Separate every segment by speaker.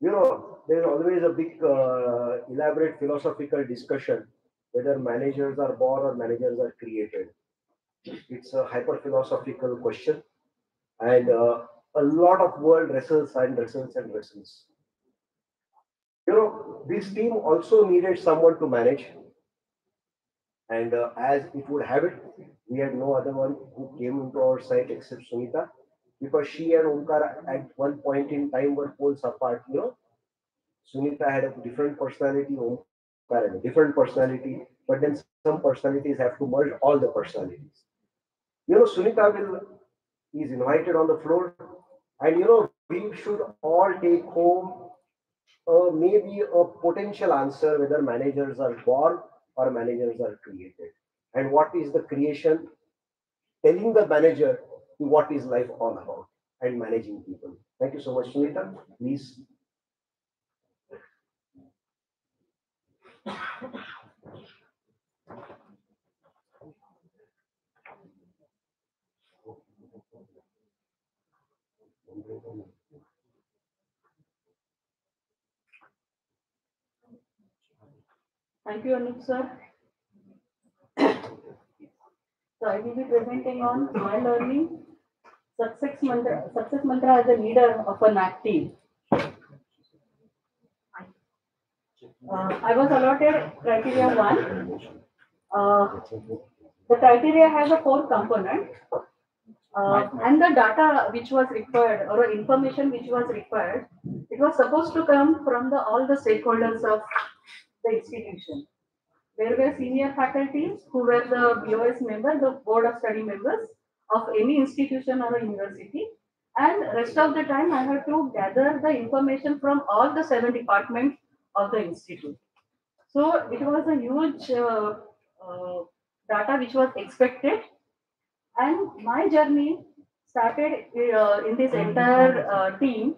Speaker 1: There's always a big, elaborate philosophical discussion whether managers are born or managers are created. It's a hyper philosophical question, and a lot of world wrestles and wrestles and wrestles. This team also needed someone to manage, and as it would have it, we had no other one who came into our site except Sunita, because she and Omkar at one point in time were poles apart. Sunita had a different personality, Omkar had a different personality, but then some personalities have to merge all the personalities. Sunita is invited on the floor, and we should all take home maybe a potential answer whether managers are born or managers are created. And what is the creation? Telling the manager what is life all about and managing people. Thank you so much, Sunita. Please.
Speaker 2: Thank you, Anup sir. So I will be presenting on my learning success mantra as a leader of a NAAC team. I was allotted criteria 1. The criteria has a 4 component, and the data which was required or information which was required, it was supposed to come from all the stakeholders of the institution. There were senior faculties who were the BOS members, the board of study members of any institution or a university, and rest of the time I had to gather the information from all the 7 departments of the institute. So it was a huge data which was expected, and my journey started in this entire team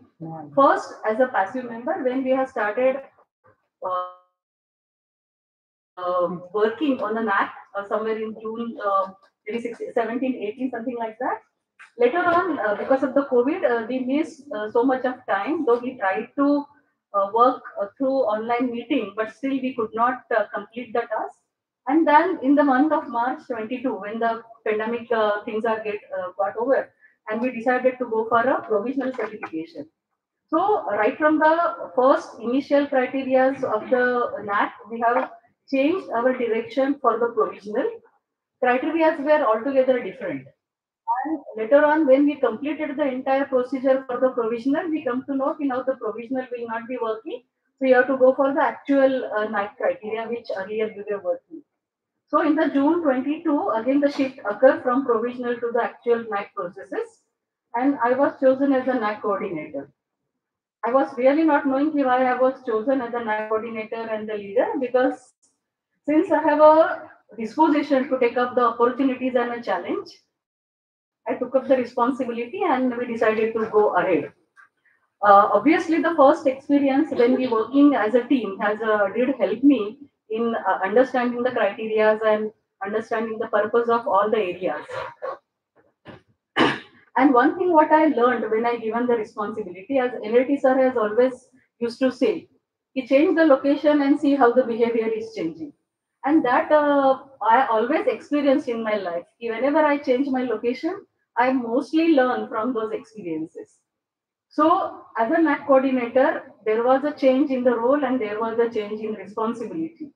Speaker 2: first as a passive member when we have started working on the NAAC somewhere in June 17, 18, something like that. Later on, because of the COVID, we missed so much of time, though we tried to work through online meeting, but still we could not complete the task. And then in the month of March 22, when the pandemic things got over, and we decided to go for a provisional certification. So right from the first initial criteria of the NAAC, we have changed our direction for the provisional. Criteria were altogether different. And later on, when we completed the entire procedure for the provisional, we come to know now the provisional will not be working. So you have to go for the actual NAAC criteria, which earlier we were working. So in the June 22, again the shift occurred from provisional to the actual NAAC processes, and I was chosen as a NAAC coordinator. I was really not knowing why I was chosen as a NAAC coordinator and the leader, because since I have a disposition to take up the opportunities and a challenge, I took up the responsibility and we decided to go ahead. Obviously, the first experience when we working as a team did help me in understanding the criteria and understanding the purpose of all the areas. And one thing what I learned when I given the responsibility, as NLT sir has always used to say, he change the location and see how the behavior is changing. And that I always experienced in my life. Whenever I change my location, I mostly learn from those experiences. So as a NAAC coordinator, there was a change in the role and there was a change in responsibility.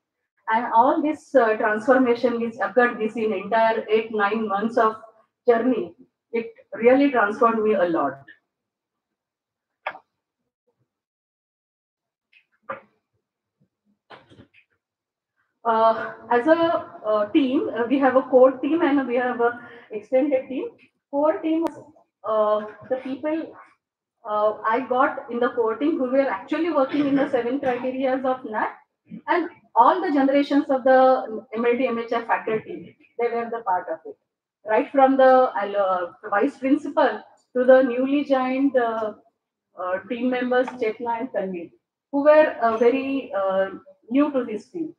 Speaker 2: And all this transformation which occurred this in entire 8-9 months of journey, it really transformed me a lot. As a team, we have a core team and we have a extended team. Core team was the people I got in the core team who were actually working in the 7 criteria of NAAC, and all the generations of the MLDMHI faculty, they were the part of it. Right from the vice principal to the newly joined team members, Chetna and Tanvi, who were very new to this team.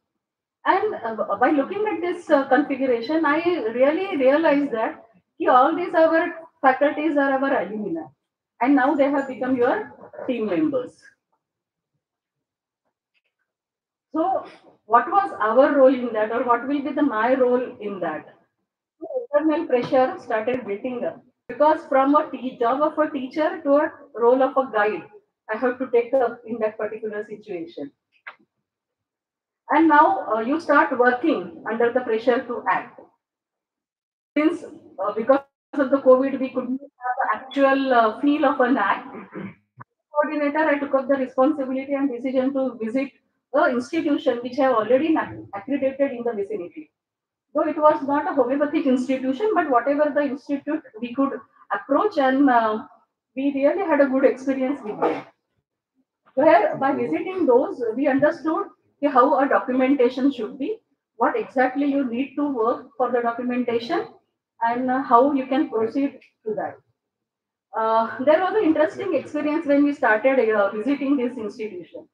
Speaker 2: And by looking at this configuration, I really realized that all these our faculties are our alumni, and now they have become your team members. So what was our role in that, or what will be my role in that? Internal pressure started building up because from a job of a teacher to a role of a guide, I have to take up in that particular situation. And now you start working under the pressure to act. Since because of the COVID, we couldn't have the actual feel of an act. Coordinator, I took up the responsibility and decision to visit the institution which have already accredited in the vicinity. Though it was not a homeopathic institution, but whatever the institute we could approach, and we really had a good experience with them. Where by visiting those, we understood how a documentation should be, what exactly you need to work for the documentation, and how you can proceed to that. There was an interesting experience when we started visiting this institution.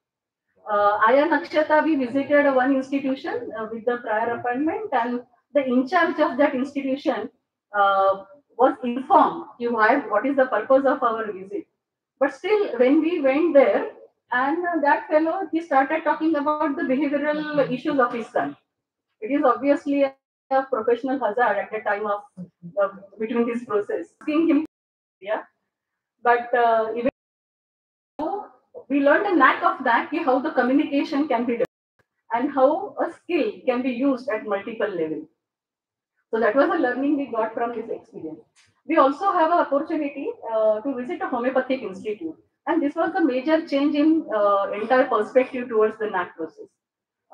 Speaker 2: Aya Nakshata, we visited one institution with the prior appointment, and the in charge of that institution was informed what is the purpose of our visit. But still, when we went there, and that fellow, he started talking about the behavioral issues of his son. It is obviously a professional hazard at the time of between this process. Asking him, yeah, but even we learned a knack of that, how the communication can be done and how a skill can be used at multiple levels. So that was a learning we got from this experience. We also have an opportunity to visit a homeopathic institute, and this was the major change in entire perspective towards the NAC process.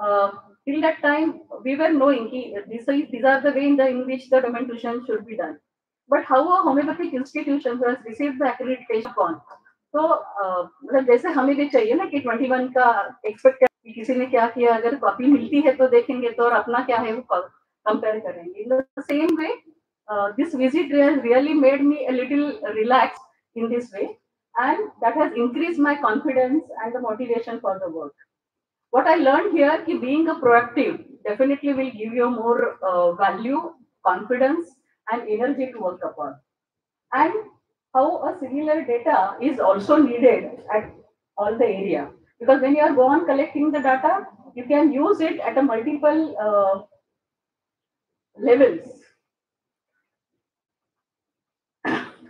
Speaker 2: Uh, Till that time, we were knowing these are the way in which the documentation should be done. But how a homeopathic institution has received the accreditation upon. तो मतलब जैसे हमें भी चाहिए ना कि 21 का expect कि किसी ने क्या किया, अगर कॉपी मिलती है तो देखेंगे तो, और अपना क्या है वो कंपेयर करेंगे. In the same way this visit has really made me a little relaxed in this way, and that has increased my confidence and the motivation for the work. What I learned here is being a proactive definitely will give you more value, confidence, and energy to work upon. And how a similar data is also needed at all the area. Because when you are go on collecting the data, you can use it at a multiple levels.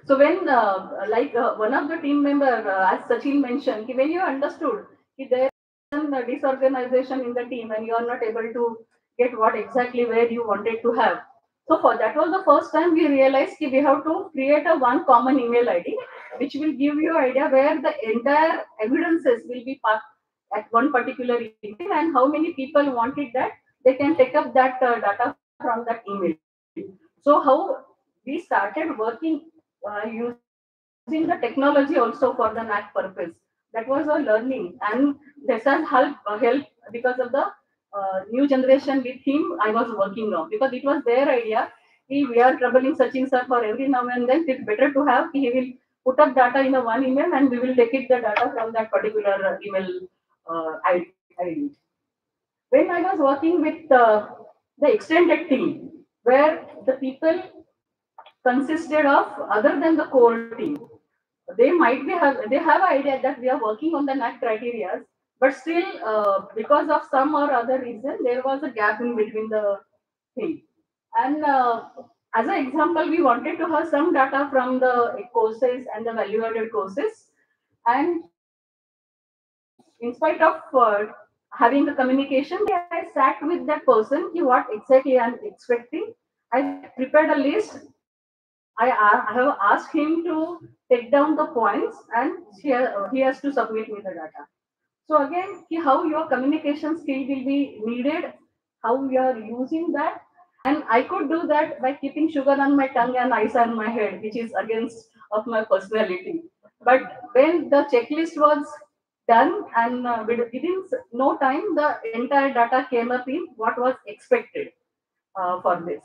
Speaker 2: So when, one of the team member, as Sachin mentioned, when you understood there is a disorganization in the team and you are not able to get what exactly where you wanted to have. So for that was the first time we realized we have to create a one common email ID, which will give you idea where the entire evidences will be parked at one particular email, and how many people wanted that they can take up that data from that email. So how we started working using the technology also for the NAC purpose. That was a learning, and this has help because of the new generation with him I was working on, because it was their idea. We are troubling Sachin sir for every now and then. It's better to have he will put up data in a one email and we will take it the data from that particular email ID. When I was working with the extended team, where the people consisted of other than the core team, they have idea that we are working on the NAC criteria, but still because of some or other reason there was a gap in between the thing. And as an example, we wanted to have some data from the courses and the value added courses, and in spite of having the communication, I sat with that person, what exactly I'm expecting. I prepared a list. I have asked him to take down the points, and he has to submit me the data. So again, how your communication skill will be needed, how you are using that. And I could do that by keeping sugar on my tongue and ice on my head, which is against of my personality. But when the checklist was done, and within no time, the entire data came up in what was expected for this.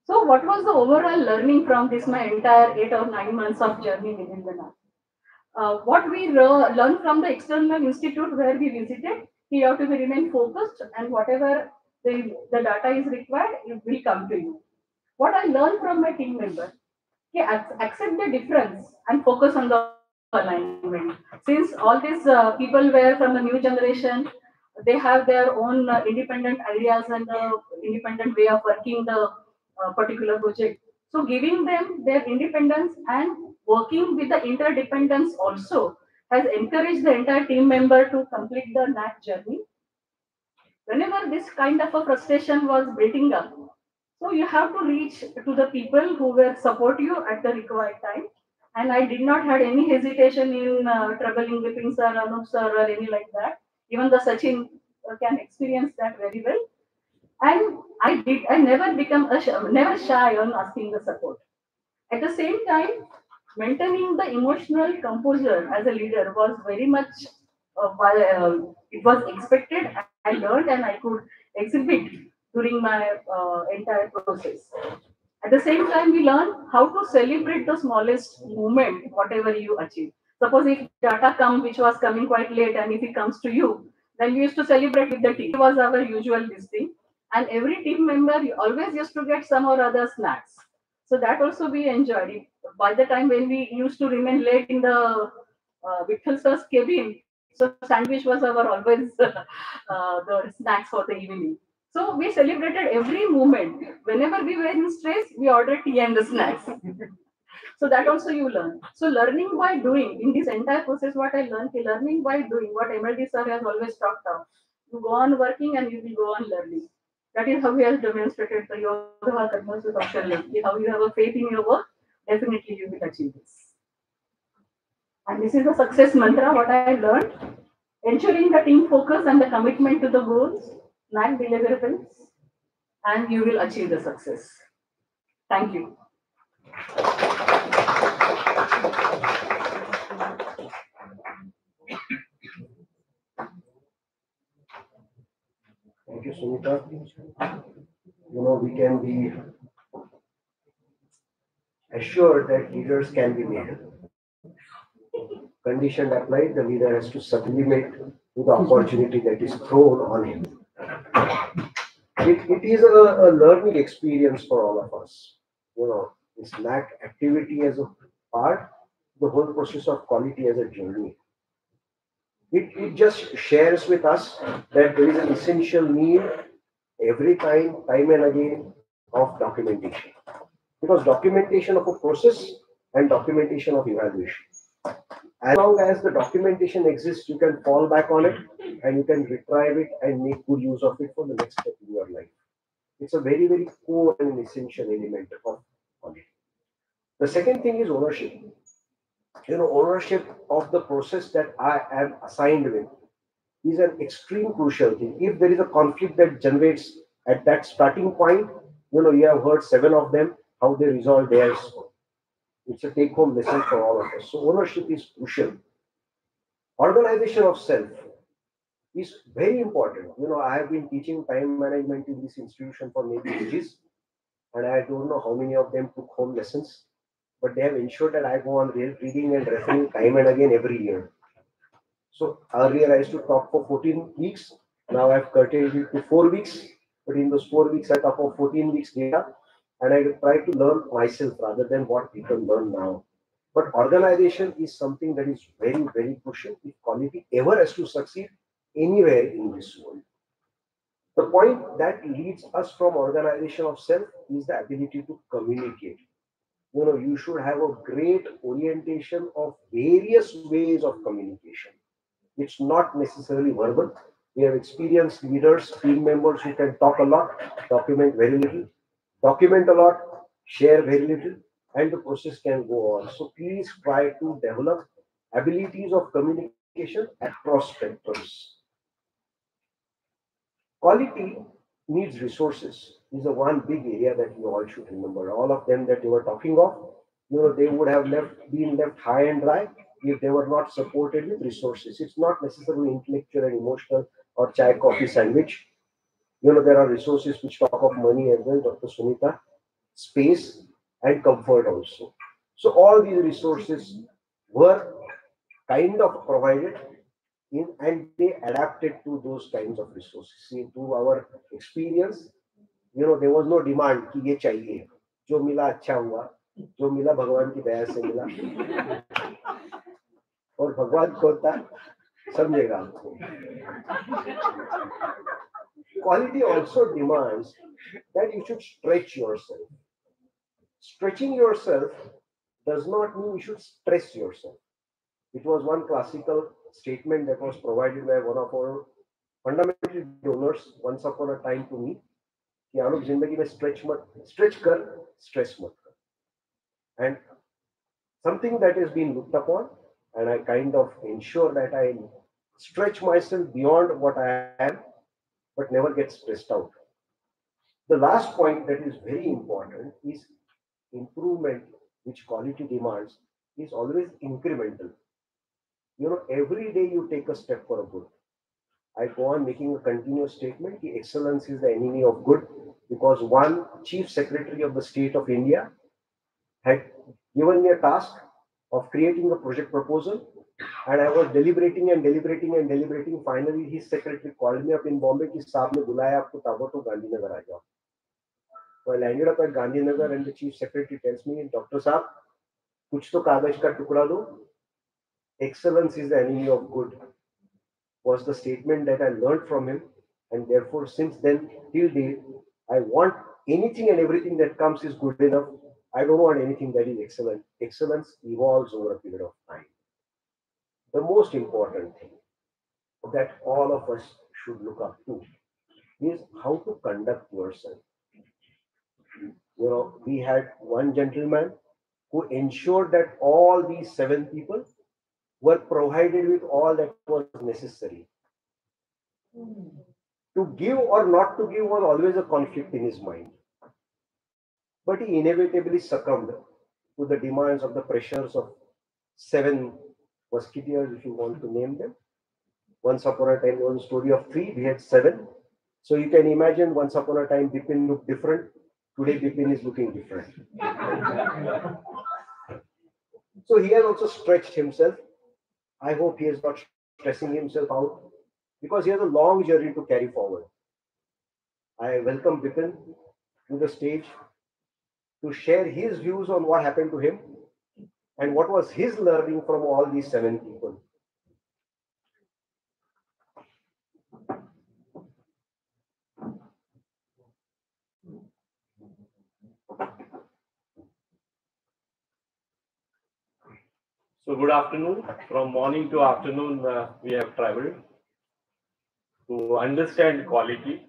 Speaker 2: So what was the overall learning from this, my entire 8 or 9 months of journey within the NAAC? What we learned from the external institute where we visited, you have to remain focused, and whatever the data is required, it will come to you. What I learned from my team member, accept the difference and focus on the alignment. Since all these people were from the new generation, they have their own independent ideas and independent way of working the particular project. So giving them their independence and working with the interdependence also has encouraged the entire team member to complete the NAC journey. Whenever this kind of a frustration was building up, so you have to reach to the people who will support you at the required time. And I did not had any hesitation in troubling Vipin sir, Anup sir, or any like that. Even the Sachin can experience that very well. And I never become never shy on asking the support. At the same time, maintaining the emotional composure as a leader was very much it was expected. I learned and I could exhibit during my entire process. At the same time, we learn how to celebrate the smallest moment, whatever you achieve. Suppose if data come, which was coming quite late, and if it comes to you, then we used to celebrate with the team. It was our usual this thing. And every team member always used to get some or other snacks. So that also we enjoyed it. By the time when we used to remain late in the Vittal sir's cabin, so sandwich was our always the snacks for the evening. So we celebrated every moment. Whenever we were in stress, we ordered tea and the snacks. So that also you learn. So learning by doing in this entire process, what I learned, learning by doing, what MLD sir has always talked about. You go on working and you will go on learning. That is how he has demonstrated the yoga karma social. How you have a faith in your work, definitely you will achieve this. And this is the success mantra, what I learned. Ensuring the team focus and the commitment to the goals, not deliverables, and you will achieve the success. Thank you.
Speaker 1: Thank you, Sunita. We can be assured that leaders can be made. Condition applied, the leader has to sublimate to the opportunity that is thrown on him. It is a learning experience for all of us. This NAAC activity as a part, the whole process of quality as a journey. It just shares with us that there is an essential need every time and again, of documentation. Because documentation of a process and documentation of evaluation. As long as the documentation exists, you can fall back on it and you can retrieve it and make good use of it for the next step in your life. It's a very, very core and essential element of quality. The second thing is ownership. Ownership of the process that I am assigned with is an extreme crucial thing. If there is a conflict that generates at that starting point, you have heard 7 of them, how they resolve theirs. It's a take-home lesson for all of us. So ownership is crucial. Organization of self is very important. I have been teaching time management in this institution for maybe ages, and I don't know how many of them took home lessons, but they have ensured that I go on reading and referring time and again every year. So earlier I used to talk for 14 weeks. Now I've curtailed it to 4 weeks. But in those 4 weeks, I talk of 14 weeks data. And I try to learn myself rather than what people learn now. But organization is something that is very, very crucial if quality ever has to succeed anywhere in this world. The point that leads us from organization of self is the ability to communicate. You should have a great orientation of various ways of communication. It's not necessarily verbal. We have experienced leaders, team members who can talk a lot, document very little, document a lot, share very little, and the process can go on. So please try to develop abilities of communication across spectrums. Quality needs resources is the one big area that you all should remember. All of them that you were talking of, they would have been left high and dry if they were not supported with resources. It's not necessarily intellectual and emotional or chai coffee sandwich. There are resources which talk of money as well, Dr. Sunita, space and comfort also. So all these resources were kind of provided and they adapted to those kinds of resources. See, to our experience, there was no demand कि ये चाहिए, जो मिला अच्छा हुआ, जो मिला भगवान की दया से मिला. और भगवान खोता समझेगा आपको. Quality also demands that you should stretch yourself. Stretching yourself does not mean you should stress yourself. It was one classical statement that was provided by one of our fundamental donors once upon a time to me कि आप लोग जिंदगी में stretch कर, stress मत कर. And something that is being looked upon, and I kind of ensure that I stretch myself beyond what I am, but never get stressed out. The last point that is very important is improvement, which quality demands, is always incremental. You know, every day you take a step for a good. I go on making a continuous statement that excellence is the enemy of good, because one Chief Secretary of the State of India had given me a task of creating a project proposal, and I was deliberating and deliberating and deliberating. Finally, his secretary called me up in Bombay कि साहब ने बुलाया आपको ताबड़तोड़ गांधीनगर आ जाओ. So I landed up at Gandhinagar, and the Chief Secretary tells me, Dr. Saab, कुछ तो कागज का टुकड़ा दो. Excellence is the enemy of good was the statement that I learned from him, and therefore since then till date I want anything and everything that comes is good enough. I don't want anything that is excellent. Excellence evolves over a period of time. The most important thing that all of us should look up to is how to conduct yourself. You know, we had one gentleman who ensured that all these 7 people were provided with all that was necessary. To give or not to give was always a conflict in his mind. But he inevitably succumbed to the demands of the pressures of 7 musketeers, if you want to name them. Once upon a time, there was a story of 3, we had 7. So you can imagine, once upon a time, Bipin looked different. Today, Bipin is looking different. So he has also stretched himself. I hope he is not stressing himself out, because he has a long journey to carry forward. I welcome Bipin to the stage to share his views on what happened to him and what was his learning from all these 7 people.
Speaker 3: So good afternoon. From morning to afternoon, we have traveled to understand quality,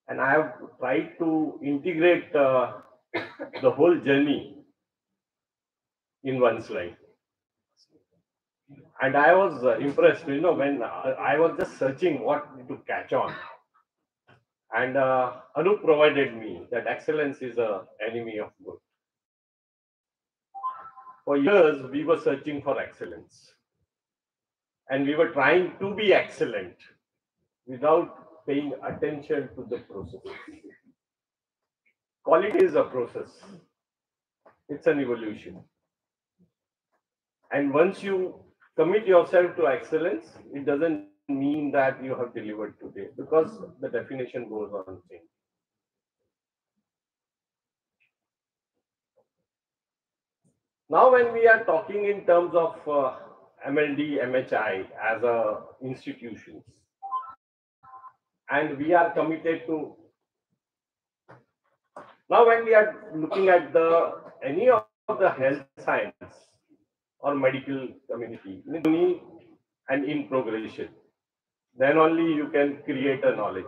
Speaker 3: and I have tried to integrate the whole journey in one slide. And I was impressed, you know, when I was just searching what to catch on. And Anup provided me that excellence is an enemy of good. For years, we were searching for excellence. And we were trying to be excellent without paying attention to the process. Quality is a process. It's an evolution. And once you commit yourself to excellence, it doesn't mean that you have delivered today, because the definition goes on changing. Now, when we are talking in terms of MLDMHI as a institutions, and we are committed to, now when we are looking at any of the health science or medical community, and in progression, then only you can create a knowledge.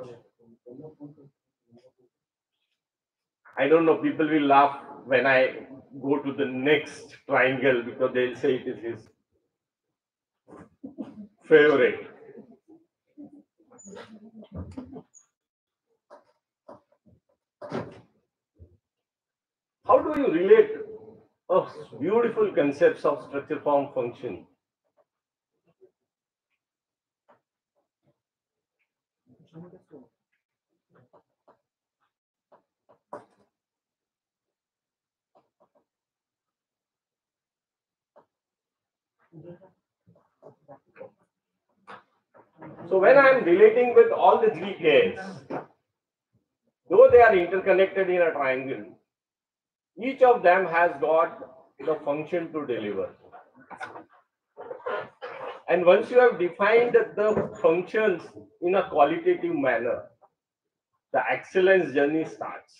Speaker 3: I don't know, people will laugh when I go to the next triangle, because they'll say it is his favorite. How do you relate beautiful concepts of structure, form, function? So when I am relating with all the 3 Ks, though they are interconnected in a triangle, each of them has got the function to deliver. And once you have defined the functions in a qualitative manner, the excellence journey starts.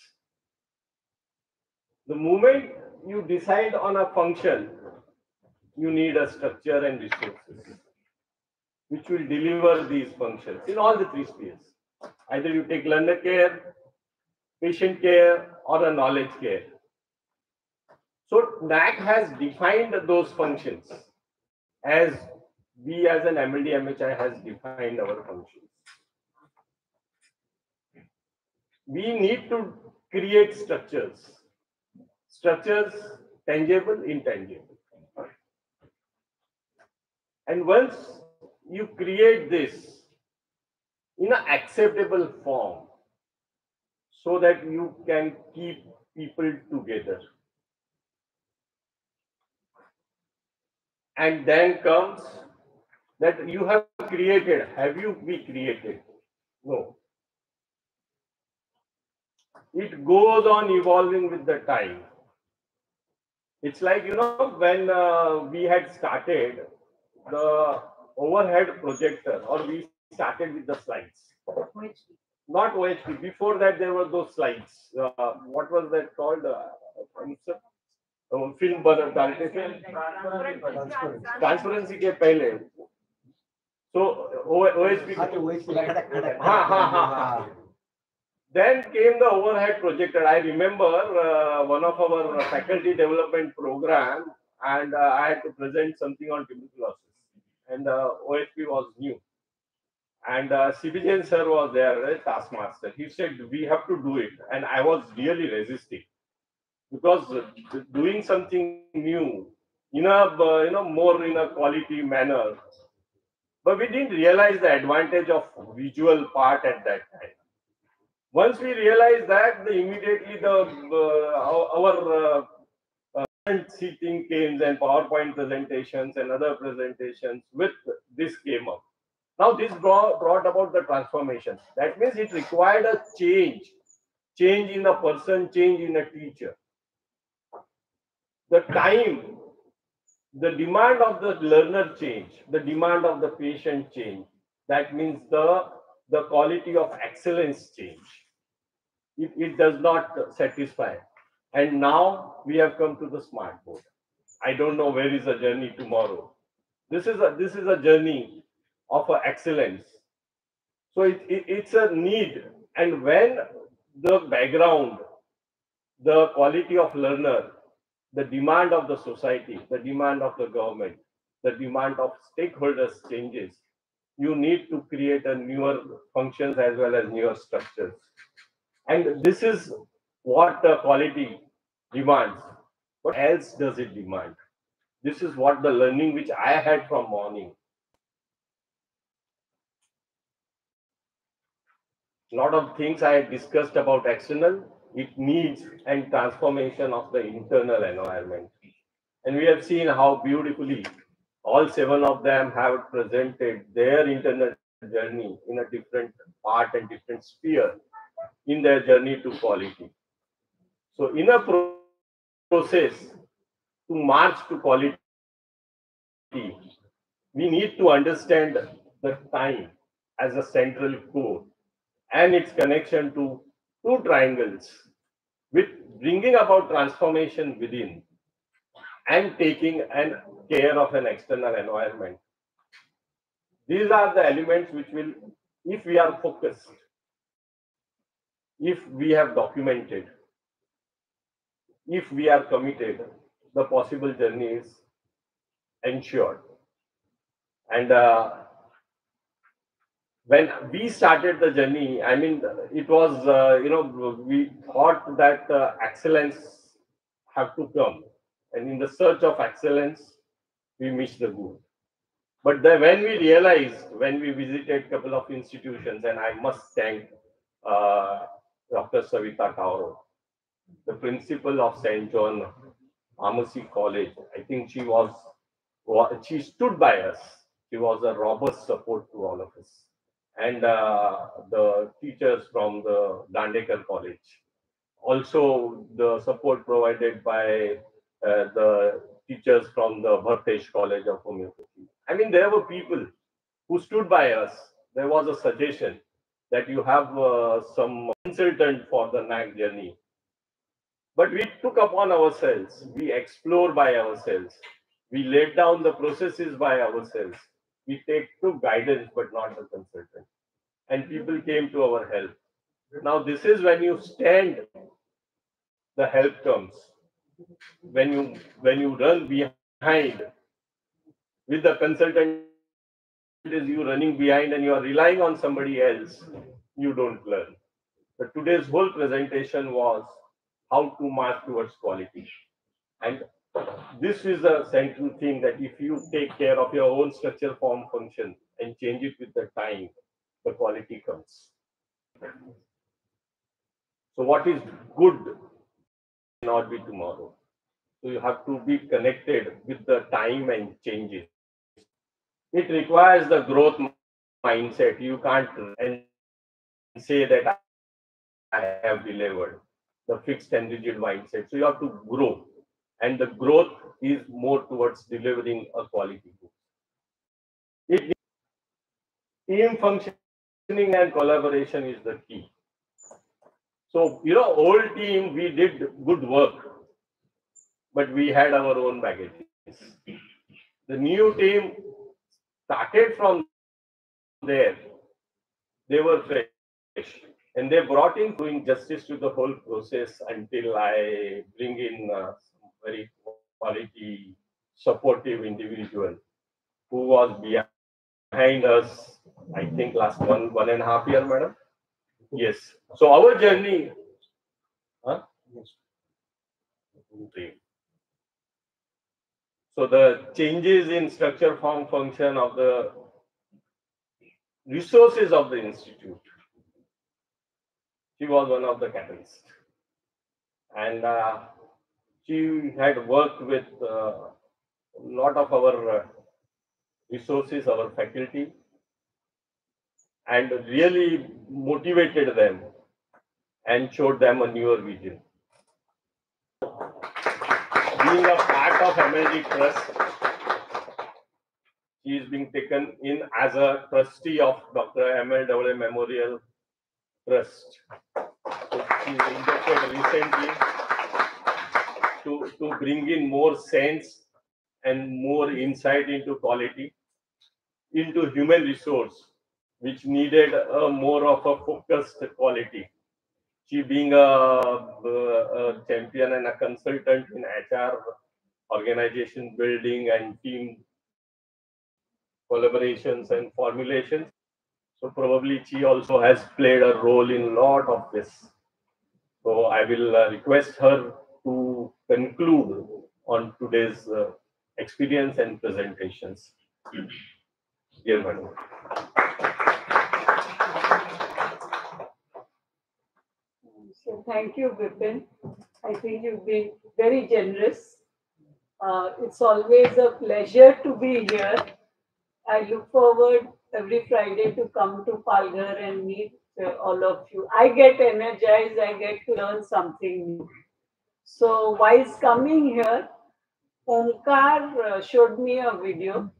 Speaker 3: The moment you decide on a function, you need a structure and resources which will deliver these functions in all the three spheres. Either you take learner care, patient care, or a knowledge care. So NAAC has defined those functions as we as an MLDMHI has defined our functions. We need to create structures. Structures, tangible, intangible. And once you create this in an acceptable form, so that you can keep people together. And then comes that you have created. Have you been created? No. It goes on evolving with the time. It's like, when we had started the overhead projector, or we started with the slides. Not OHP. Before that, there were those slides. What was that called? Film transparency के पहले. So OHP. Then came the overhead projector. I remember one of our faculty development program, and I had to present something on tuberculosis, and OHP was new. And CBJN sir was there, a taskmaster. He said, we have to do it. And I was really resisting. Because doing something new in a more in a quality manner, but we didn't realize the advantage of visual part at that time. Once we realized that, immediately our seating came and PowerPoint presentations and other presentations with this came up. Now this brought about the transformation. That means it required a change in a person, change in a teacher. The time, the demand of the learner change, the demand of the patient change. That means the quality of excellence change. It does not satisfy. And now we have come to the smart board. I don't know where is the journey tomorrow. This is a journey of excellence. So it's a need. And when the background, the quality of learner, the demand of the society, the demand of the government, the demand of stakeholders changes, you need to create a newer functions as well as newer structures. And this is what the quality demands. What else does it demand? This is what the learning which I had from morning. A lot of things I had discussed about external, it needs and transformation of the internal environment. And we have seen how beautifully all 7 of them have presented their internal journey in a different part and different sphere in their journey to quality. So in a process to march to quality, we need to understand the time as a central core and its connection to 2 triangles with bringing about transformation within and taking care of an external environment. These are the elements which will, if we are focused, if we have documented, if we are committed, the possible journey is ensured. And when we started the journey, I mean, it was, we thought that excellence have to come. And in the search of excellence, we missed the goal. But then when we realized, when we visited a couple of institutions, and I must thank Dr. Savita Kauro, the principal of St. John Pharmacy College. I think she stood by us. She was a robust support to all of us. And the teachers from the Dandekar College. Also, the support provided by the teachers from the Bhartesh College of Homeopathy. I mean, there were people who stood by us. There was a suggestion that you have some consultant for the NAAC journey. But we took upon ourselves, we explored by ourselves, we laid down the processes by ourselves. We took guidance, but not the consultant. And people came to our help. Now, this is when you stand, the help comes. When you run behind with the consultant, is you running behind and you are relying on somebody else, you don't learn. But today's whole presentation was how to march towards quality. And this is a central thing, that if you take care of your own structure, form, function and change it with the time, the quality comes. So what is good cannot be tomorrow. So you have to be connected with the time and changes. It requires the growth mindset. You can't and say that I have delivered the fixed and rigid mindset. So you have to grow, and the growth is more towards delivering a quality book. Team functioning and collaboration is the key. So, old team, we did good work, but we had our own baggages. The new team started from there. They were fresh, and they brought in doing justice to the whole process until I bring in some very quality, supportive individual who was behind us, I think last 1.5 years, madam. Yes. So our journey, so the changes in structure, form, function of the resources of the institute, she was one of the catalysts. And she had worked with a lot of our resources, our faculty, and really motivated them and showed them a newer vision. Being a part of MLD Trust, she is being taken in as a trustee of Dr. MLDMHI Memorial Trust. So she is inducted recently to bring in more sense and more insight into quality, into human resource, which needed more of a focused quality. She being a champion and a consultant in HR, organization building and team collaborations and formulations. So probably she also has played a role in a lot of this. So I will request her to conclude on today's experience and presentations. Dear madam.
Speaker 4: So thank you, Vipin. I think you've been very generous. It's always a pleasure to be here. I look forward every Friday to come to Palghar and meet all of you. I get energized, I get to learn something new. So whilst coming here, Omkar showed me a video,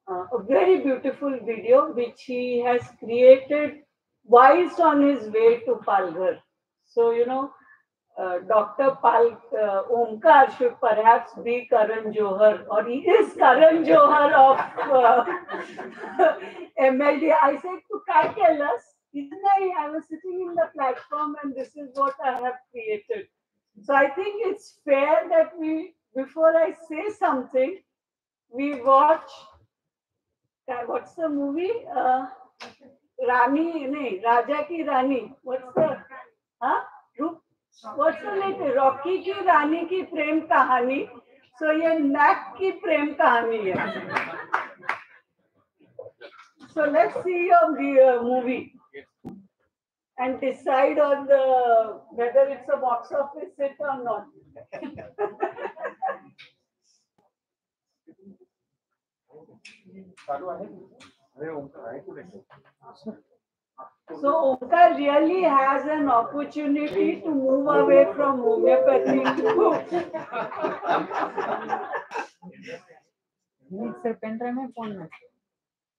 Speaker 4: a very beautiful video which he has created whilst on his way to Palghar. So, Dr. Omkar should perhaps be Karan Johar, or he is Karan Johar of MLD. I said to Kai tell us, I was sitting in the platform and this is what I have created. So I think it's fair that before I say something, we watch, what's the movie? Raja Ki Rani. What's the, what's the latest? Rocky Ki Rani Ki Prem Kahani. So ye NAAC Ki Prem Kahani hai. So let's see your movie and decide on whether it's a box office hit or not. So Omkar really has an opportunity to move away from homeopathy to
Speaker 5: sir, pen drive में phone में.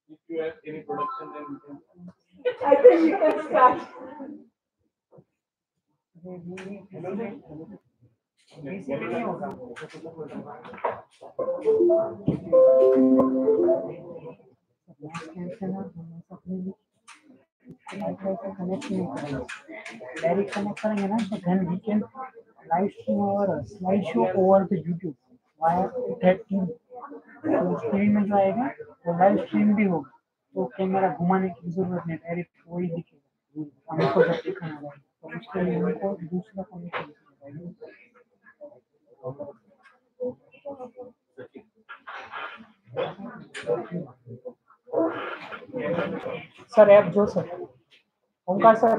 Speaker 3: If you have any production, then you can.
Speaker 4: I think we can start.
Speaker 5: Basically नहीं होगा. Direct connect करेंगे ना तो then we can live stream our slideshow over the YouTube via that team. तो screen में जो आएगा वो लाइव स्ट्रीम भी होगा तो कैमरा घुमाने की जरूरत नहीं डायरेक्ट वही दिखेगा हमको जब दिखाना होगा तो उसके लिए हमको दूसरा कनेक्शन सर ऐप जो sir Omkar sir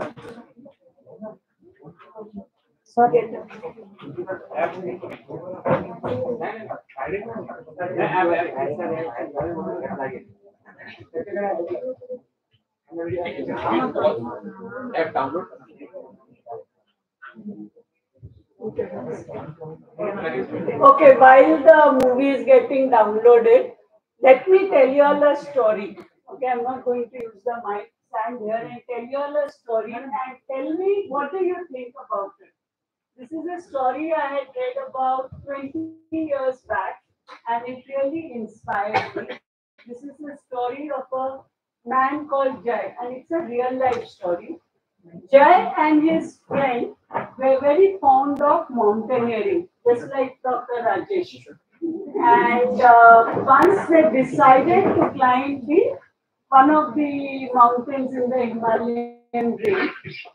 Speaker 5: sir
Speaker 3: App download.
Speaker 4: Okay, while the movie is getting downloaded, let me tell you all a story. Okay, I'm not going to use the mic, stand here and tell you all a story and tell me what do you think about it. This is a story I had read about 20 years back and it really inspired me. This is a story of a man called Jai and it's a real life story. Jai and his friend were very fond of mountaineering, just like Dr. Rajesh. And once they decided to climb one of the mountains in the Himalayan range,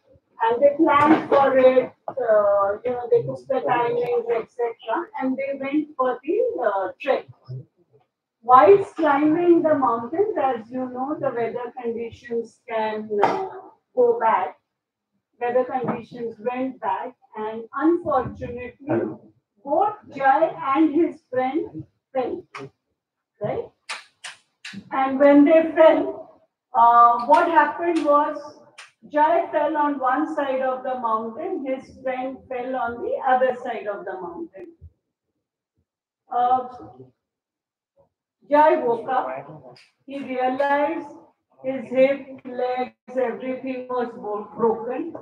Speaker 4: and they planned for it. They took the timings, etc., and they went for the trek. Whilst climbing the mountains, as you know, the weather conditions can go bad. Weather conditions went bad, and unfortunately, both Jai and his friend fell. Right? And when they fell, what happened was Jai fell on one side of the mountain, his friend fell on the other side of the mountain. Jai woke up, he realized his hip, legs, everything was broken.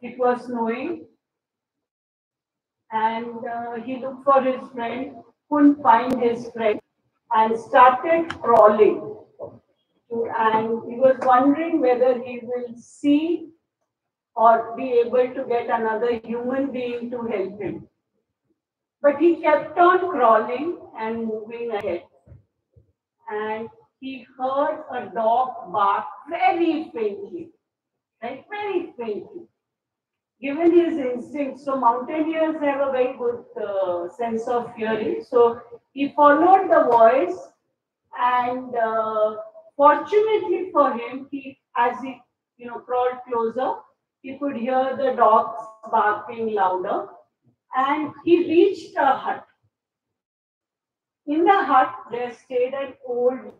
Speaker 4: It was snowing, and he looked for his friend, couldn't find his friend, and started crawling. And he was wondering whether he will see or be able to get another human being to help him. But he kept on crawling and moving ahead. And he heard a dog bark very faintly, right? Very faintly. Given his instinct, so mountaineers have a very good sense of hearing. So he followed the voice, and fortunately for him, as he crawled closer, he could hear the dogs barking louder, and he reached a hut. In the hut, there stayed an old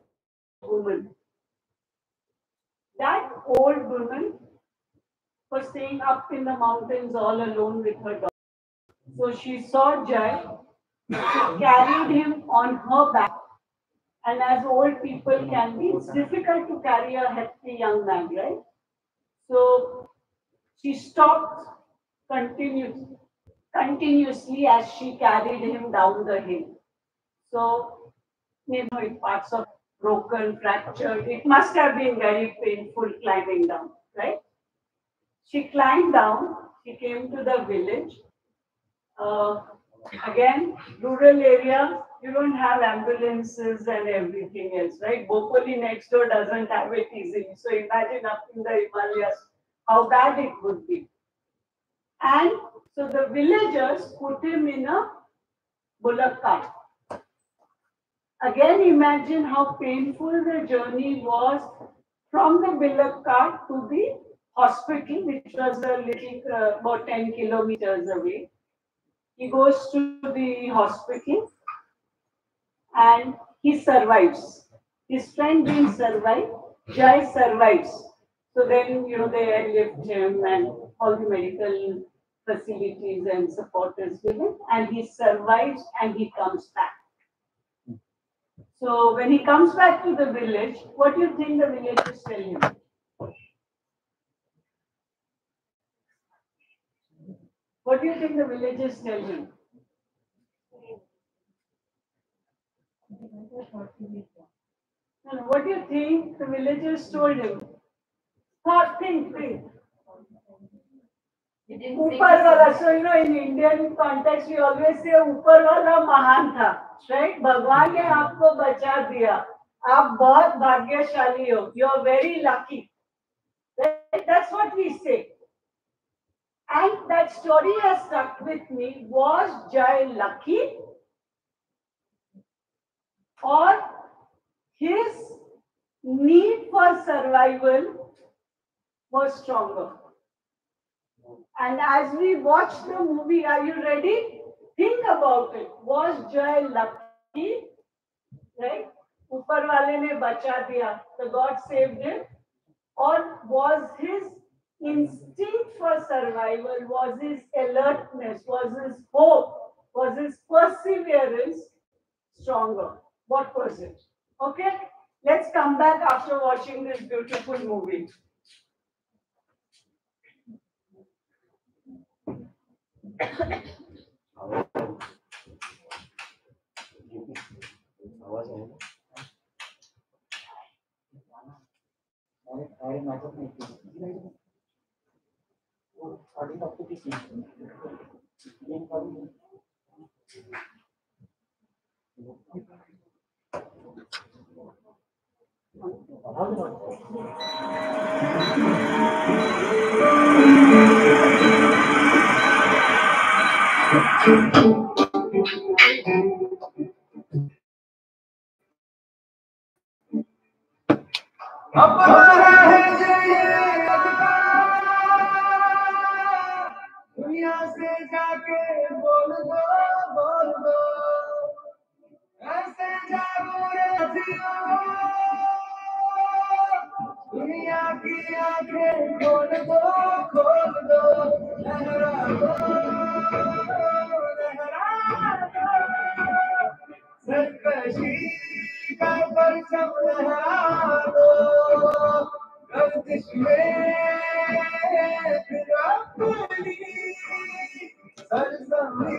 Speaker 4: woman. That old woman was staying up in the mountains all alone with her dog. So she saw Jai, she carried him on her back, and as old people can be, it's difficult to carry a hefty young man, right? So she stopped continuously as she carried him down the hill. So, parts of broken, fractured, it must have been very painful climbing down, right? She climbed down, she came to the village. Again, rural area, you don't have ambulances and everything else, right? Bhopali next door doesn't have it easily. So imagine up in the Himalayas, how bad it would be. And so the villagers put him in a bullock cart. Again, imagine how painful the journey was from the bullock cart to the hospital, which was a little about 10 kilometers away. He goes to the hospital and he survives. His friend didn't survive, Jai survives. So then, they lift him and all the medical facilities and support is given, and he survives and he comes back. So when he comes back to the village, what do you think the villagers tell him? What do you think the villagers tell him? And what do you think the villagers told him? Think. Upar wala. So you know, in Indian context, we always say upar wala mahan tha, right? भगवान ने आपको बचा दिया. आप बहुत भाग्यशाली हो. You are very lucky. Right? That's what we say. And that story has stuck with me. Was Jai lucky, or his need for survival was stronger? And as we watch the movie, are you ready? Think about it. Was Jai lucky? Right? Upar wale ne bacha diya. The God saved him. Or was his instinct for survival, was his alertness, was his hope, was his perseverance stronger? What was it? Okay? Let's come back after watching this beautiful movie. दुनिया से जाके बोल दो ऐसे जागो रे जियो दुनिया की आंखें खोल दो लहरा दो सरकशी का परचम लहरा दो गर्दिश में फिर अपनी सरजमी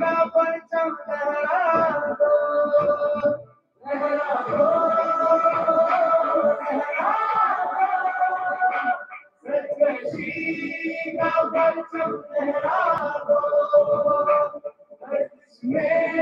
Speaker 4: का परचम लहरा दो सरकशी का परचम लहरा दो गर्दिश में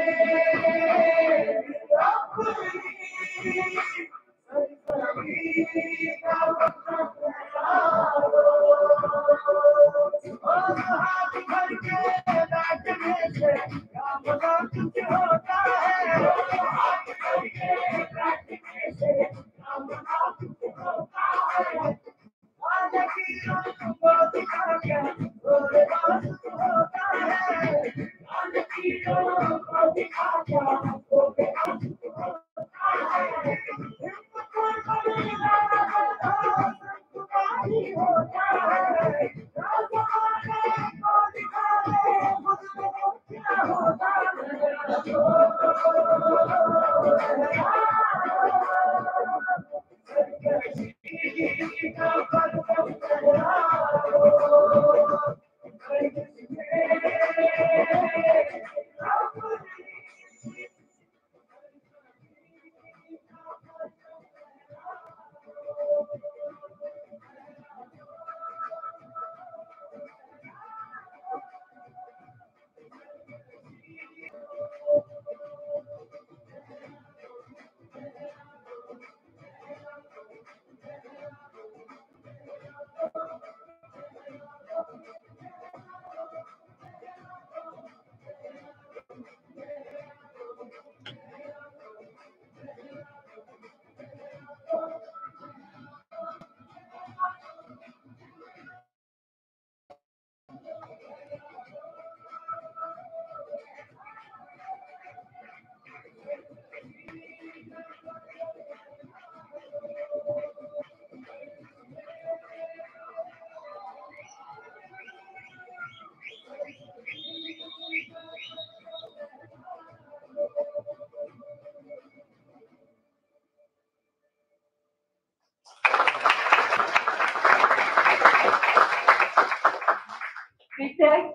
Speaker 4: Tech?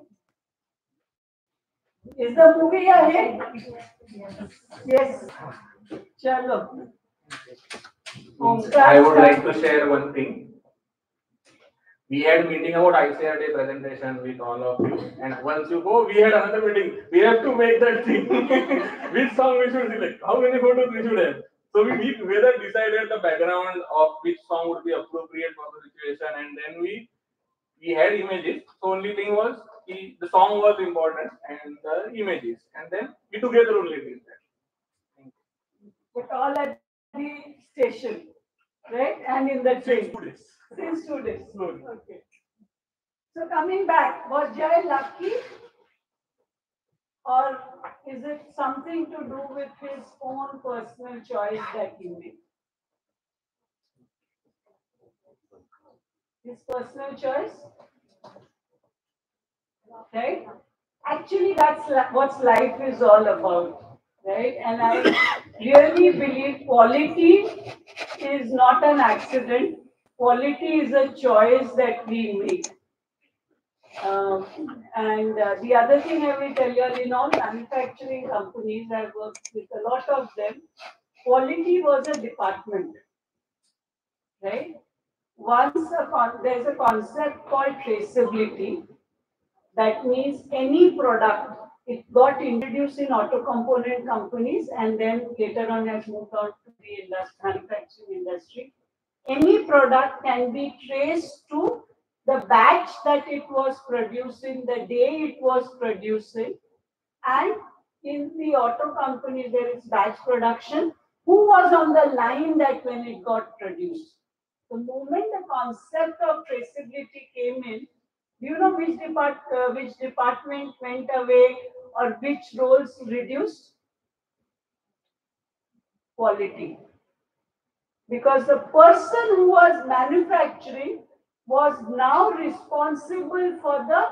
Speaker 4: Is the movie a hit? Yes. Chalo.
Speaker 6: I would like to share one thing. We had meeting about ICRD presentation with all of you, and once you go, we had another meeting. We have to make that thing. Which song we should select? How many photos we should have? So we together decided the background of which song would be appropriate for the situation, and then we had images. So only thing was the song was important and the images, and then we together only did that.
Speaker 4: But all at the station, right? And in the train. Since 2 days. Okay. So coming back, was Jai lucky? Or is it something to do with his own personal choice that he made? His personal choice? Right? Actually, that's what life is all about, right? And I really believe quality is not an accident. Quality is a choice that we make. The other thing I will tell you, in all manufacturing companies, I've worked with a lot of them, quality was a department, right? There's a concept called traceability. That means any product, it got introduced in auto component companies and then later on has moved on to the manufacturing industry. Any product can be traced to the batch that it was producing, the day it was producing, and in the auto company there is batch production. Who was on the line that when it got produced? The moment the concept of traceability came in, do you know which department went away or which roles reduced? Quality. Because the person who was manufacturing was now responsible for the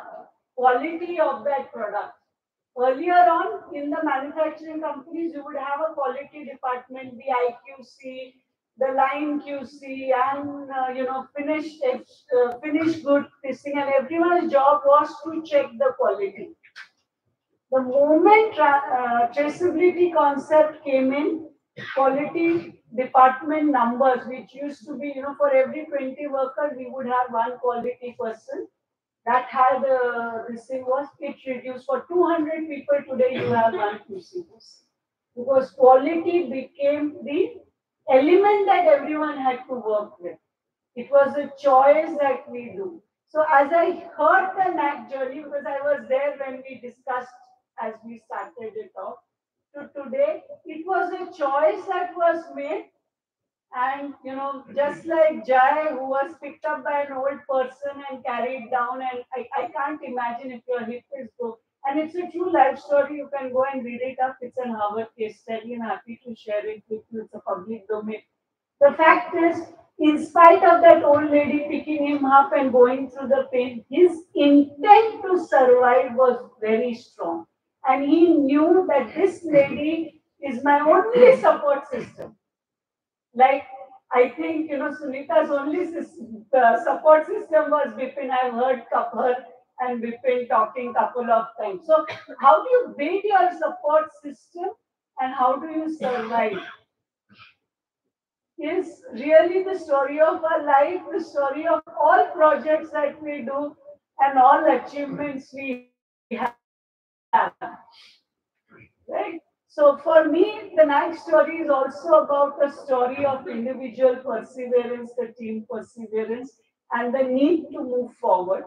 Speaker 4: quality of that product. Earlier on, in the manufacturing companies, you would have a quality department, the IQC, the line QC, and finished good testing, and everyone's job was to check the quality. The moment traceability concept came in, quality department numbers, which used to be, for every 20 workers, we would have one quality person. That had this thing was, it reduced for 200 people. Today you have one QC person. Because quality became the element that everyone had to work with. It was a choice that we do. So as I heard the NAAC journey, because I was there when we discussed as we started it off, to today, it was a choice that was made. And, just like Jai, who was picked up by an old person and carried down, and I can't imagine if your hip is broke. And it's a true life story. You can go and read it up. It's an Harvard case study. I'm happy to share it with you. It's a public domain. The fact is, in spite of that old lady picking him up and going through the pain, his intent to survive was very strong. And he knew that this lady is my only support system. Like, I think, Sunita's only support system was Bipin. I've heard Kapur and Bipin talking couple of times. So, how do you build your support system and how do you survive? Is really the story of our life, the story of all projects that we do and all achievements we have. Right? So for me, the NAAC story is also about a story of individual perseverance, the team perseverance, and the need to move forward.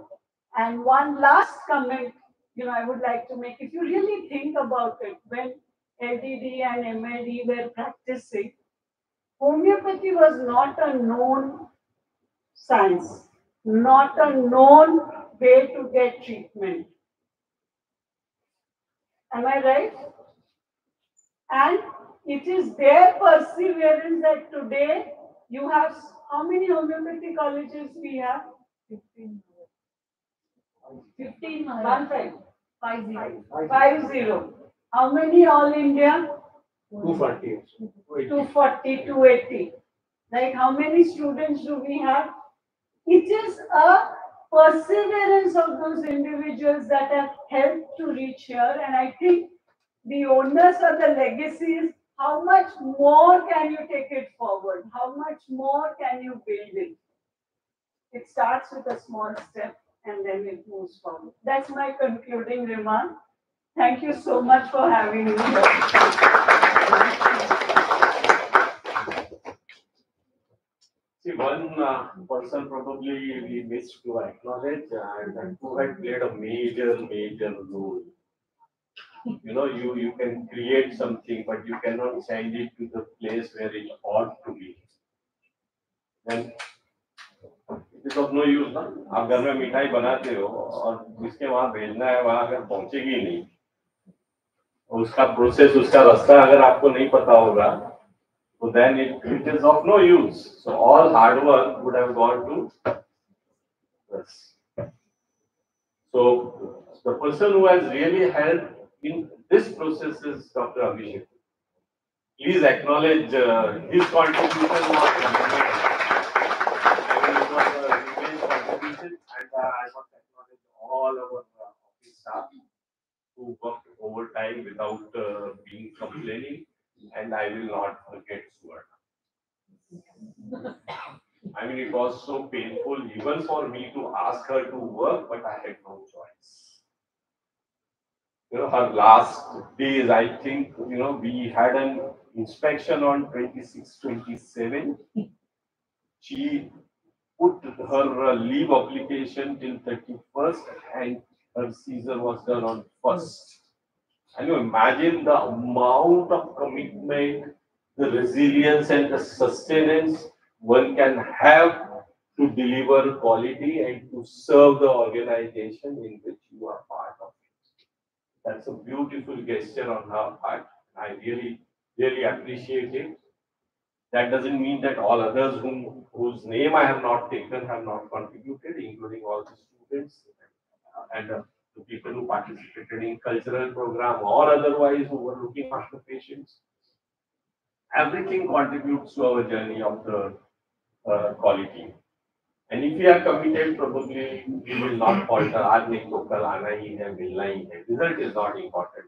Speaker 4: And one last comment, I would like to make. If you really think about it, when LDD and MLD were practicing, homeopathy was not a known science, not a known way to get treatment. Am I right? And it is their perseverance that today you have, how many homeopathy colleges we have? 15. 50. How many all India?
Speaker 3: 240.
Speaker 4: 240, 280. Like how many students do we have? It is a perseverance of those individuals that have helped to reach here. And I think the onus or the legacy is how much more can you take it forward? How much more can you build it? It starts with a small step and then it moves forward. That's my concluding remark. Thank you so much for having me here.
Speaker 3: See, one person probably we missed to acknowledge and who had played a major role. You know, you can create something, but you cannot change it to the place where it ought to be. Then it is of no use, ना? आप घर में मिठाई बनाते हो और जिसके वहाँ भेजना है वहाँ अगर पहुँचेगी नहीं, उसका प्रोसेस, उसका रास्ता अगर आपको नहीं पता होगा, so then it is of no use. So all hard work would have gone to this. So the person who has really helped in this process is Dr. Abhishek. Please acknowledge his contribution. Contribution, and I want to acknowledge all our office staff who worked overtime without being complaining, and I will not forget Suvarna. I mean, it was so painful even for me to ask her to work, but I had no choice. You know, her last days, I think, you know, we had an inspection on 26, 27. She put her leave application till 31st and her seizure was done on 1st. Can you imagine the amount of commitment, the resilience and the sustenance one can have to deliver quality and to serve the organization in which you are part of it. That's a beautiful gesture on her part. I really appreciate it. That doesn't mean that all others whose name I have not taken have not contributed, including all the students and the people who participated in cultural program or otherwise who were looking after patients. Everything contributes to our journey of the quality. And if we are committed, probably we will not falter. आज नहीं तो कल आना ही है, मिलना ही है. Result is not important.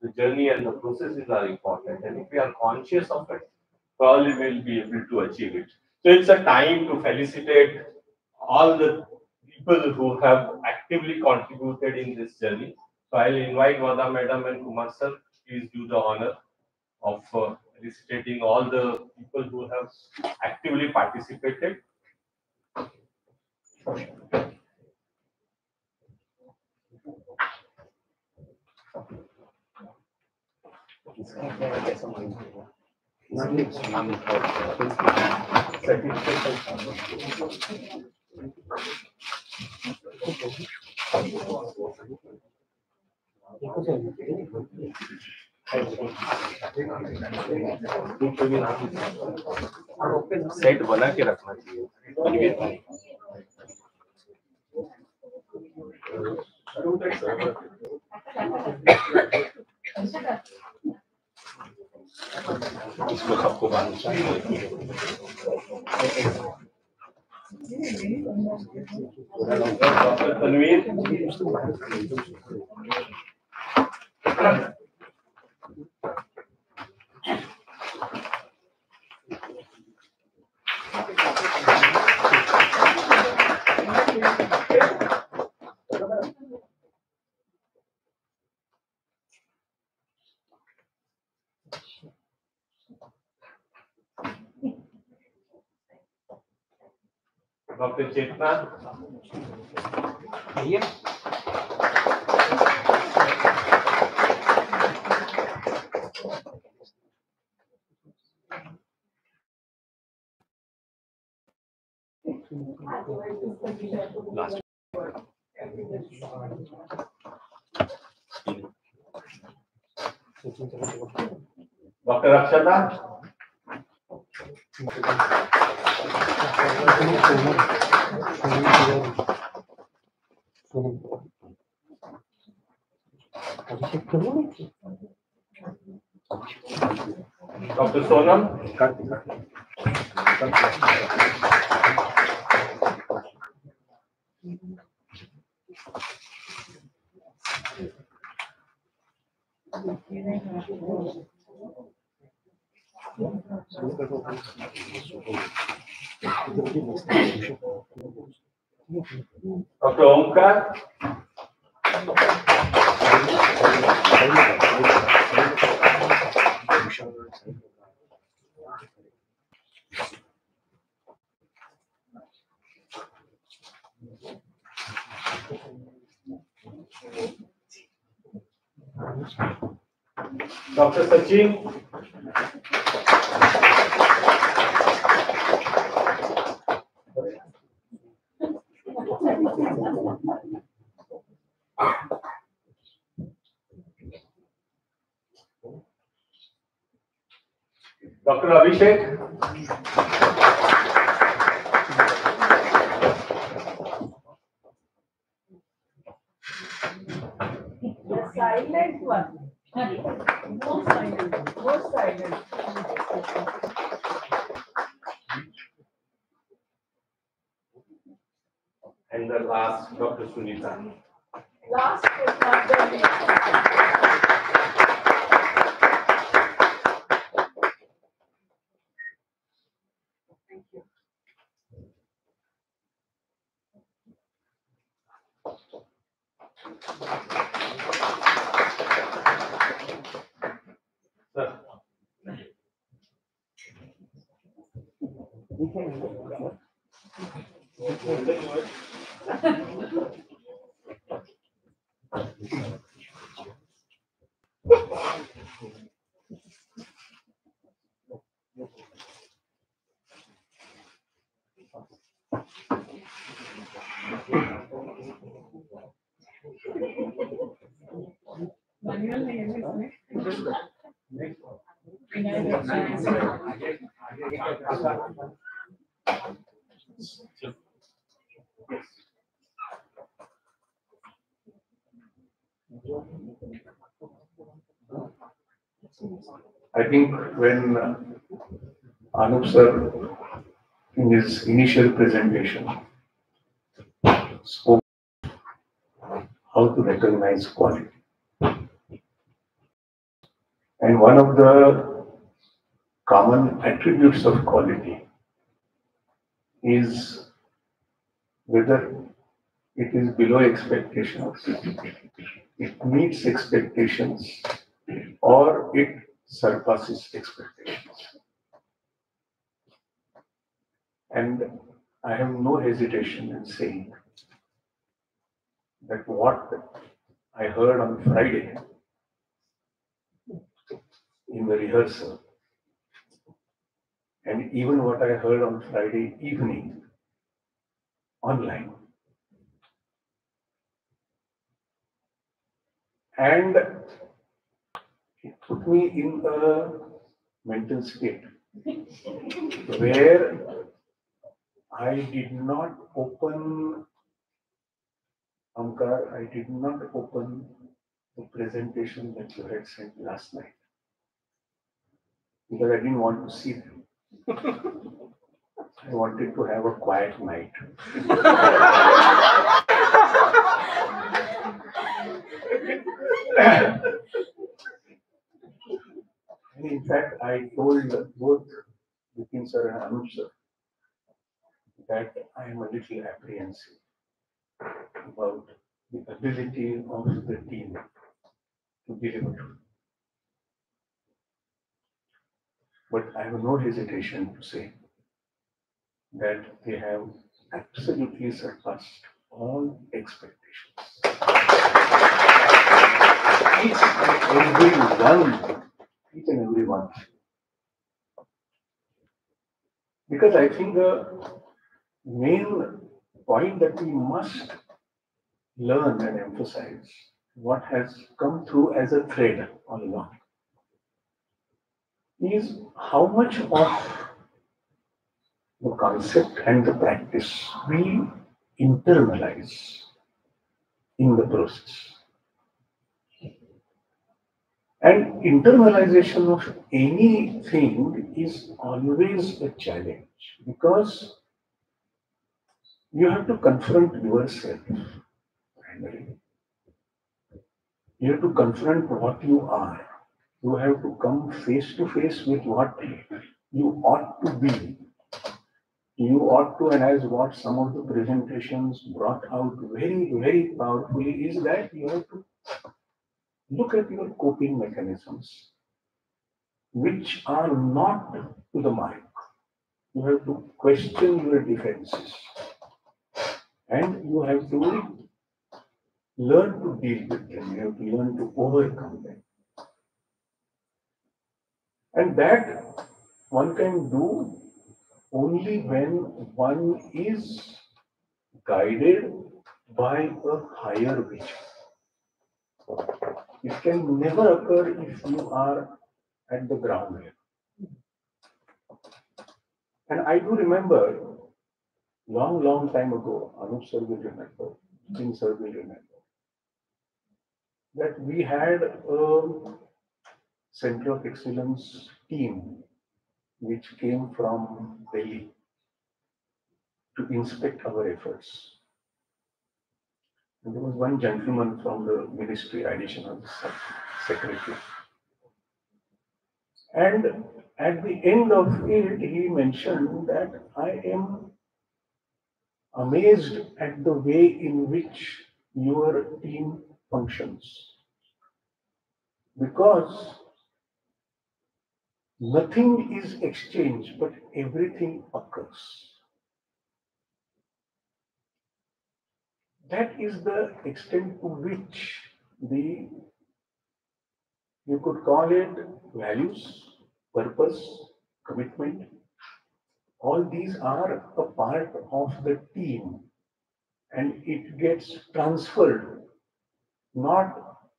Speaker 3: The journey and the processes are important. And if we are conscious of it, probably we'll be able to achieve it. So it's a time to felicitate all the people who have actively contributed in this journey. So I'll invite Vada Madam and Kumar Sir, please do the honor of felicitating all the people who have actively participated. Set बना के रखना चाहिए. इसको सबको बांधना चाहिए. Tanveer Dr. Chetna. Yes. Last. Dr. Akshata. Dr. Sonam.
Speaker 6: Dr. Omkar. Dr. Sachin. Dr. Abhishek.
Speaker 4: The silent one. No silent. No silent.
Speaker 3: And the last, Dr. Sunita.
Speaker 4: Last but not the least.
Speaker 3: Sir.
Speaker 4: Manual name is
Speaker 7: I think when Anup sir, in his initial presentation, spoke how to recognize quality. And one of the common attributes of quality is whether it is below expectations, it meets expectations, or it surpasses expectations. And I have no hesitation in saying that what I heard on Friday in the rehearsal, and even what I heard on Friday evening online, and it put me in a mental state where I did not open, Amkar, I did not open the presentation that you had sent last night because I didn't want to see them. I wanted to have a quiet night. And in fact, I told both Vipin sir and Anup sir that I am a little apprehensive about the ability of the team to deliver. But I have no hesitation to say that they have absolutely surpassed all expectations. Each and every one. Because I think the main point that we must learn and emphasize, what has come through as a thread all along, is how much of the concept and the practice we internalize in the process. And internalization of anything is always a challenge because you have to confront yourself primarily. You have to confront what you are. You have to come face to face with what ought to be, and as what some of the presentations brought out very, very powerfully, is that you have to look at your coping mechanisms, which are not to the mark. You have to question your defenses, and you have to learn to deal with them. You have to learn to overcome them. And that one can do only when one is guided by a higher vision. It can never occur if you are at the ground level. And I do remember long time ago, Anup sir will remember, Singh sir will remember, that we had a Center of Excellence team which came from Delhi to inspect our efforts. And there was one gentleman from the ministry, additional secretary. And at the end of it, he mentioned that I am amazed at the way in which your team functions. Because nothing is exchanged, but everything occurs. That is the extent to which you could call it values, purpose, commitment. All these are a part of the team, and it gets transferred not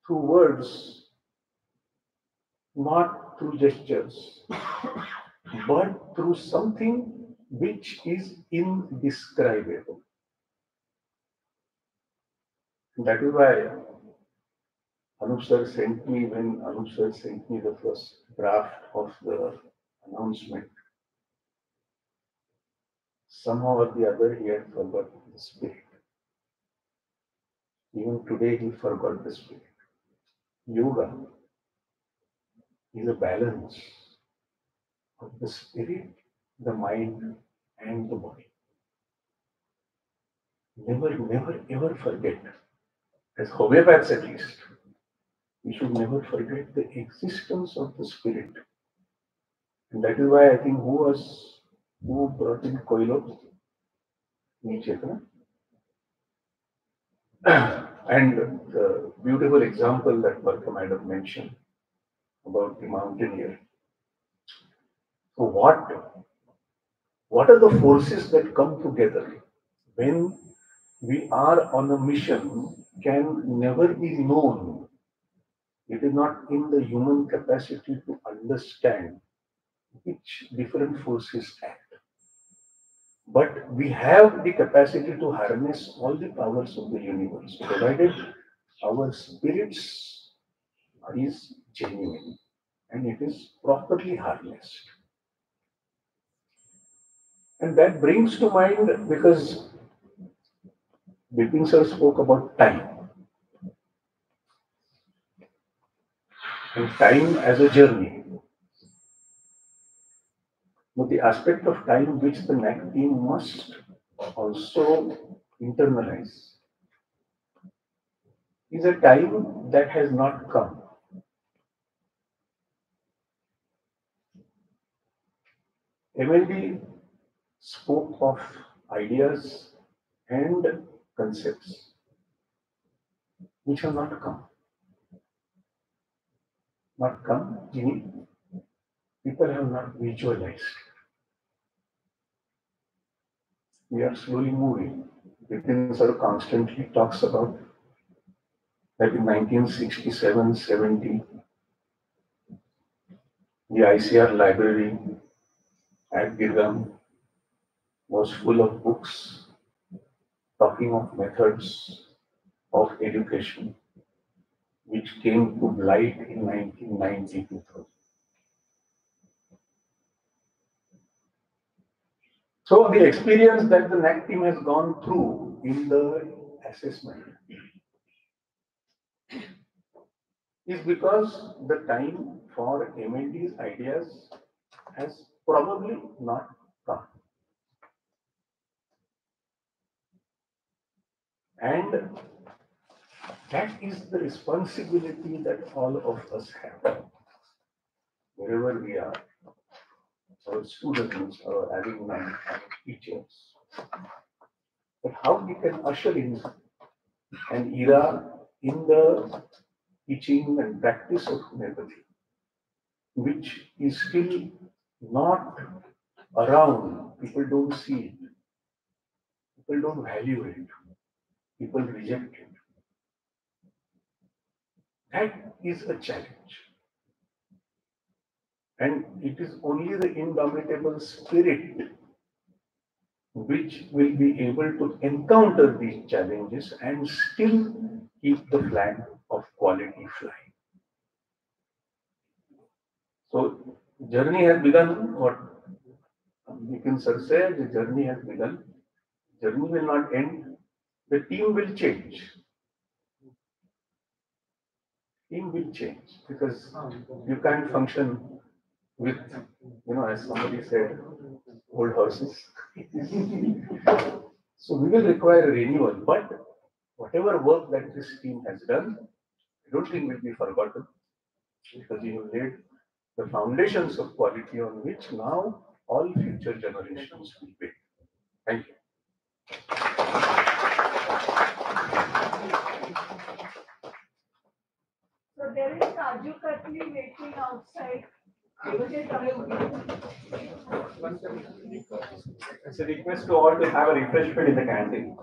Speaker 7: through words, not through gestures, but through something which is indescribable. That is why Anup sir sent me, when Anup sir sent me the first draft of the announcement, somehow or the other he had forgot the spirit. Even today he forgot the spirit. Yoga is a balance of the spirit, the mind, and the body. Never, ever forget, as homeopaths at least, we should never forget the existence of the spirit. And that is why I think who brought in Koilo? Chetana. And the beautiful example that Barka Madam mentioned about the mountaineer. So what are the forces that come together when we are on a mission can never be known. It is not in the human capacity to understand which different forces act. But we have the capacity to harness all the powers of the universe, provided our spirits is genuine and it is properly harnessed. And that brings to mind, because Bipin sir spoke about time. And time as a journey. But the aspect of time which the NAAC team must also internalize is a time that has not come. MLD spoke of ideas and concepts which have not come. Not come, meaning people have not visualized. We are slowly moving. Bipin sir constantly talks about that in 1967-70, the ICR library at Girgam was full of books talking of methods of education which came to light in 1992. So the experience that the NAAC team has gone through in the assessment is because the time for MLD's ideas has probably not come. And that is the responsibility that all of us have, wherever we are, our students, our alumni, our teachers. But how we can usher in an era in the teaching and practice of homeopathy, which is still not around. People don't see it. People don't value it. People reject it. That is a challenge. And it is only the indomitable spirit which will be able to encounter these challenges and still keep the flag of quality flying. So, journey has begun. What Nitin sir said, the journey has begun. Journey will not end. The team will change. Team will change because you can't function with, as somebody said, old horses. So we will require a renewal, but whatever work that this team has done, I don't think will be forgotten because you have laid the foundations of quality on which now all future generations will build. Thank you.
Speaker 4: So there is Kaju Katli waiting outside.
Speaker 3: It's a request to all to have a refreshment in the canteen.